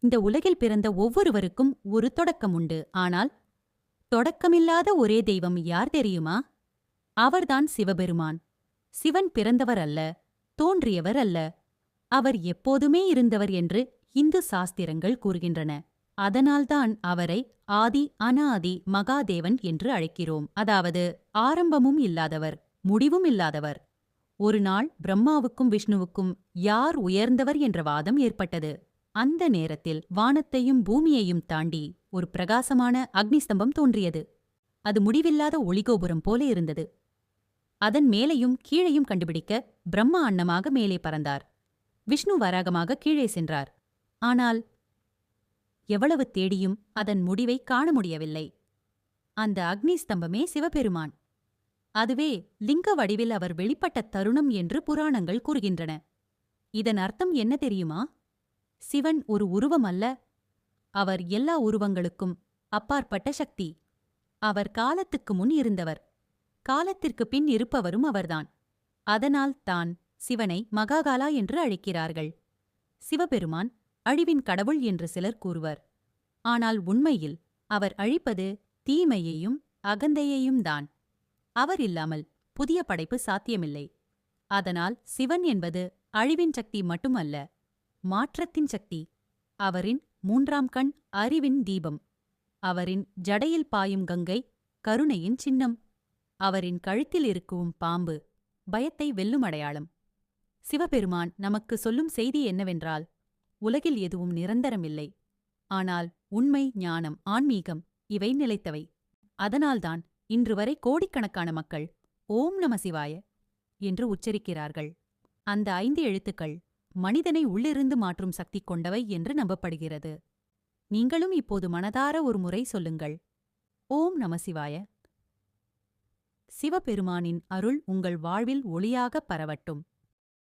இந்த உலகில் பிறந்த ஒவ்வொருவருக்கும் ஒரு தொடக்கம் உண்டு. ஆனால் தொடக்கமில்லாத ஒரே தெய்வம் யார் தெரியுமா? அவர்தான் சிவபெருமான். சிவன் பிறந்தவர் அல்ல, தோன்றியவர் அல்ல. அவர் எப்போதுமே இருந்தவர் என்று இந்து சாஸ்திரங்கள் கூறுகின்றன. அதனால்தான் அவரை ஆதி அனாதி மகாதேவன் என்று அழைக்கிறோம். அதாவது ஆரம்பமும் இல்லாதவர், முடிவும் இல்லாதவர். ஒரு நாள் பிரம்மாவுக்கும் விஷ்ணுவுக்கும் யார் உயர்ந்தவர் என்ற வாதம் ஏற்பட்டது. அந்த நேரத்தில் வானத்தையும் பூமியையும் தாண்டி ஒரு பிரகாசமான அக்னிஸ்தம்பம் தோன்றியது. அது முடிவில்லாத ஒளிகோபுரம் போல இருந்தது. அதன் மேலையும் கீழையும் கண்டுபிடிக்க பிரம்மா அன்னமாக மேலே பறந்தார். விஷ்ணு வராகமாக கீழே சென்றார். ஆனால் எவ்வளவு தேடியும் அதன் முடிவை காண முடியவில்லை. அந்த அக்னி ஸ்தம்பமே சிவபெருமான். அதுவே லிங்க வடிவில் அவர் வெளிப்பட்ட தருணம் என்று புராணங்கள் கூறுகின்றன. இதன் அர்த்தம் என்ன தெரியுமா? சிவன் ஒரு உருவம் அல்ல. அவர் எல்லா உருவங்களுக்கும் அப்பாற்பட்ட சக்தி. அவர் காலத்துக்கு முன் இருந்தவர். காலத்திற்கு பின் இருப்பவரும் அவர்தான். அதனால் தான் சிவனை மகாகாலா என்று அழைக்கிறார்கள். சிவபெருமான் அழிவின் கடவுள் என்று சிலர் கூறுவர். ஆனால் உண்மையில் அவர் அழிப்பது தீமையையும் அகந்தையையும் தான். அவர் இல்லாமல் புதிய படைப்பு சாத்தியமில்லை. அதனால் சிவன் என்பது அழிவின் சக்தி மட்டுமல்ல, மாற்றத்தின் சக்தி. அவரின் மூன்றாம் கண் அறிவின் தீபம். அவரின் ஜடையில் பாயும் கங்கை கருணையின் சின்னம். அவரின் கழுத்தில் இருக்கும் பாம்பு பயத்தை வெல்லும் அடையாளம். சிவபெருமான் நமக்கு சொல்லும் செய்தி என்னவென்றால், உலகில் எதுவும் நிரந்தரமில்லை. ஆனால் உண்மை, ஞானம், ஆன்மீகம் இவை நிலைத்தவை. அதனால்தான் இன்று வரை கோடிக்கணக்கான மக்கள் ஓம் நம சிவாய என்று உச்சரிக்கிறார்கள். அந்த 5 எழுத்துக்கள் மனிதனை உள்ளிருந்து மாற்றும் சக்தி கொண்டவை என்று நம்பப்படுகிறது. நீங்களும் இப்போது மனதார ஒரு முறை சொல்லுங்கள், ஓம் நம சிவாய. சிவபெருமானின் அருள் உங்கள் வாழ்வில் ஒளியாக பரவட்டும்.